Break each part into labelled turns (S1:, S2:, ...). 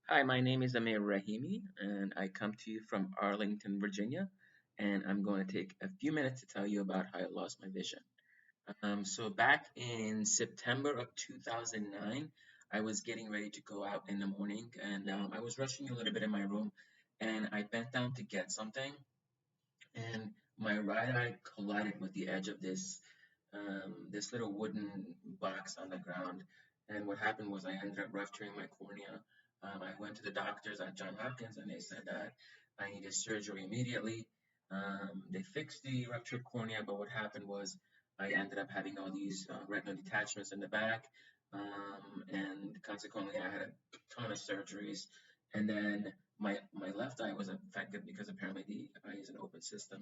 S1: Hi, my name is Amir Rahimi, and I come to you from Arlington, Virginia, and I'm going to take a few minutes to tell you about how I lost my vision. So back in September of 2009, I was getting ready to go out in the morning, and I was rushing a little bit in my room, and I bent down to get something, and my right eye collided with the edge of this little wooden box on the ground. And what happened was I ended up rupturing my cornea. I went to the doctors at Johns Hopkins, and they said that I needed surgery immediately. They fixed the ruptured cornea, but what happened was I ended up having all these retinal detachments in the back, and consequently I had a ton of surgeries. And then my left eye was affected because apparently the eye is an open system,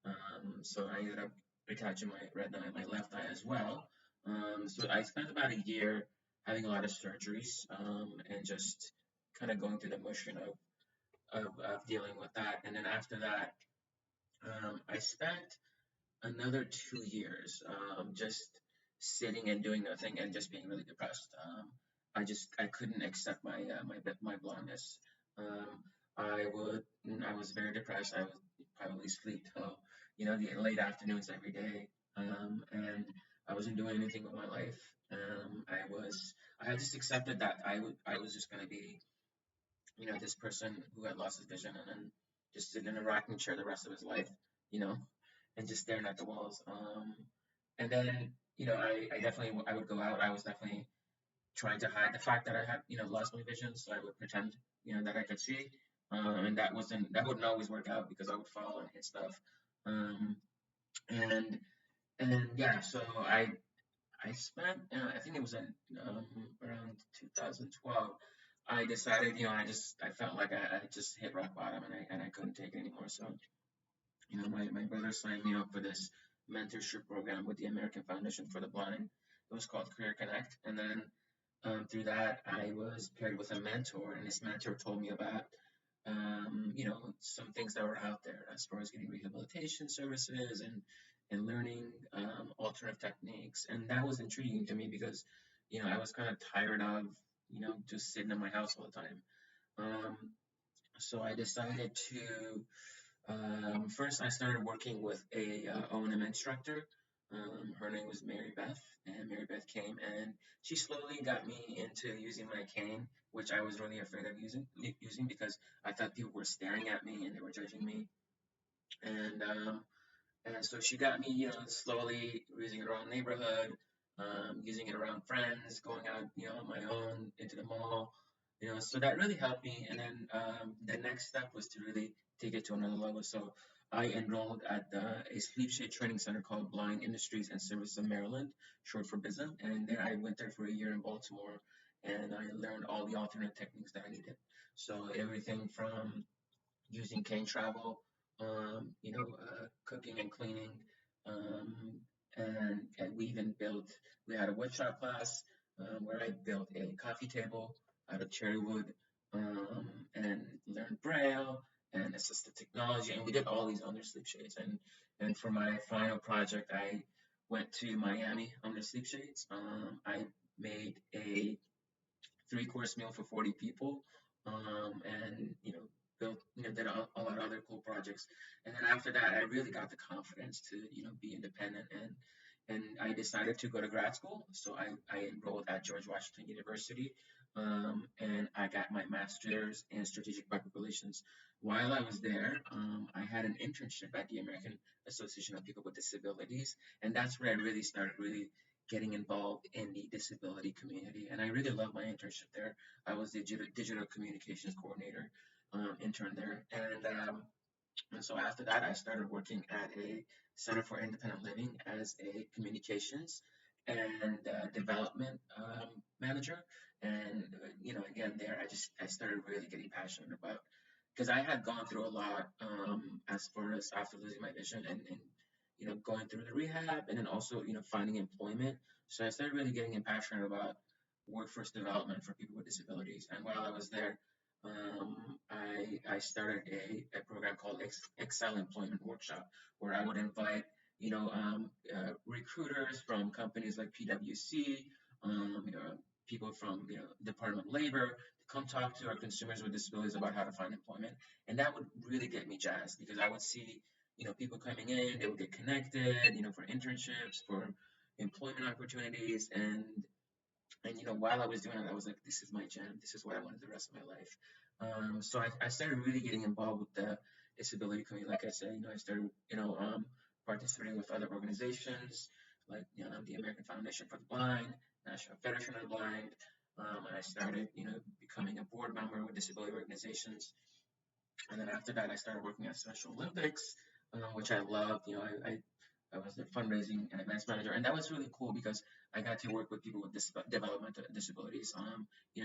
S1: and so I ended up attaching my retina in my left eye as well. So I spent about a year having a lot of surgeries, and just kind of going through the motion of dealing with that. And then after that, I spent another 2 years just sitting and doing nothing and just being really depressed. I couldn't accept my blindness. Um, I was very depressed. I would probably sleep till the late afternoons every day, and I wasn't doing anything with my life. I had just accepted that I was just going to be this person who had lost his vision and then just sit in a rocking chair the rest of his life, you know, and just staring at the walls. And then I definitely I would go out. I was definitely trying to hide the fact that I had lost my vision, so I would pretend that I could see, and that wouldn't always work out because I would fall and hit stuff. Um, and yeah, so I spent, I think it was in around 2012. I decided, I felt like I just hit rock bottom and I couldn't take it anymore. So, my brother signed me up for this mentorship program with the American Foundation for the Blind. It was called Career Connect. And then through that, I was paired with a mentor, and this mentor told me about, some things that were out there as far as getting rehabilitation services and learning alternative techniques. And that was intriguing to me because, I was kind of tired of, just sitting in my house all the time. Um, so I decided to first, I started working with a O&M instructor. Her name was Mary Beth, and Mary Beth came and she slowly got me into using my cane, which I was really afraid of using because I thought people were staring at me and they were judging me. And so she got me, slowly using it around the neighborhood, using it around friends, going out, on my own into the mall, so that really helped me. And then the next step was to really take it to another level. So I enrolled at a sleep shade training center called Blind Industries and Services of Maryland, short for BISM. And there I went there for a year in Baltimore, and I learned all the alternate techniques that I needed. So everything from using cane travel, cooking and cleaning, um, and we had a woodshop class where I built a coffee table out of cherry wood, and learned Braille and assistive technology, and we did all these under sleep shades. And for my final project, I went to Miami under sleep shades. I made a three-course meal for 40 people, and built, did a lot of other cool projects. And then after that, I really got the confidence to be independent, and I decided to go to grad school. So I enrolled at George Washington University, and I got my master's in strategic public relations. While I was there, I had an internship at the American Association of People with Disabilities, and that's where I really started getting involved in the disability community. And I really loved my internship there. I was the digital communications coordinator, intern there. And so after that, I started working at a Center for Independent Living as a communications and development manager. And again, there I started really getting passionate about, because I had gone through a lot, as far as after losing my vision, and going through the rehab, and then also finding employment. So I started really getting passionate about workforce development for people with disabilities. And while I was there, I started a program called Excel Employment Workshop, where I would invite recruiters from companies like PwC, people from Department of Labor to come talk to our consumers with disabilities about how to find employment, and that would really get me jazzed because I would see people coming in, they would get connected, for internships, for employment opportunities, and while I was doing it, I was like, this is my jam. This is what I want to do the rest of my life. So I started really getting involved with the disability community. Like I said, I started, participating with other organizations like, the American Foundation for the Blind, National Federation of the Blind. And I started, becoming a board member with disability organizations. And then after that, I started working at Special Olympics, which I loved. I was the fundraising and events manager, and that was really cool because I got to work with people with developmental disabilities,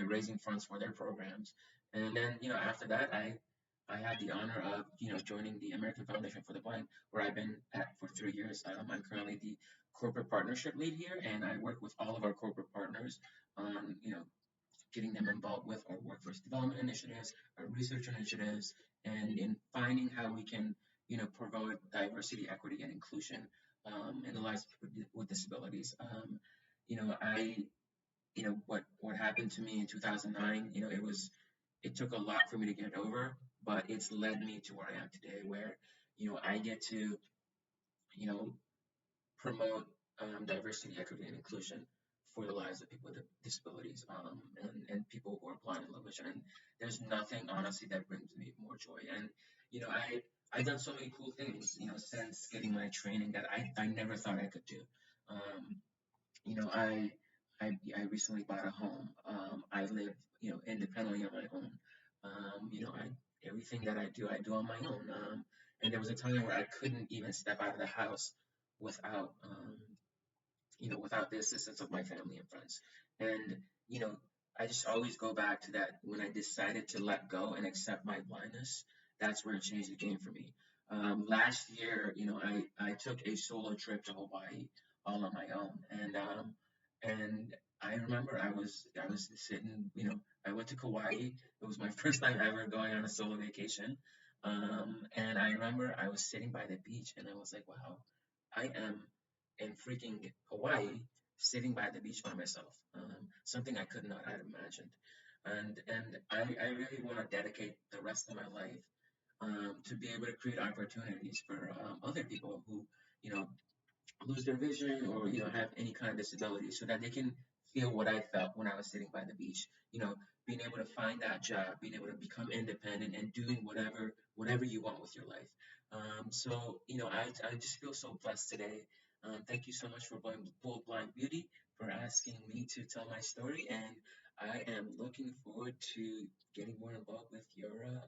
S1: raising funds for their programs. And then, after that, I had the honor of, joining the American Foundation for the Blind, where I've been at for 3 years. I'm currently the corporate partnership lead here, and I work with all of our corporate partners on, getting them involved with our workforce development initiatives, our research initiatives, and in finding how we can, promote diversity, equity, and inclusion in the lives of people with disabilities. I, what happened to me in 2009, it took a lot for me to get over, but it's led me to where I am today, where, I get to, you know, promote diversity, equity, and inclusion for the lives of people with disabilities and people who are blind and low vision. And there's nothing, honestly, that brings me more joy. And, I've done so many cool things, since getting my training that I never thought I could do. Um, you know, I, I recently bought a home. I live, independently on my own. Everything that I do on my own. And there was a time where I couldn't even step out of the house without, without the assistance of my family and friends. And, you know, I just always go back to that when I decided to let go and accept my blindness, that's where it changed the game for me. Last year, I took a solo trip to Hawaii all on my own. And I remember I was sitting, I went to Kauai. It was my first time ever going on a solo vacation. And I remember I was sitting by the beach and I was like, wow, I am in freaking Hawaii, sitting by the beach by myself. Something I could not have imagined. And I really want to dedicate the rest of my life to be able to create opportunities for other people who, you know, lose their vision or have any kind of disability so that they can feel what I felt when I was sitting by the beach. Being able to find that job, being able to become independent and doing whatever you want with your life. So I just feel so blessed today. Thank you so much for Bull Blind Beauty for asking me to tell my story, and I am looking forward to getting more involved with your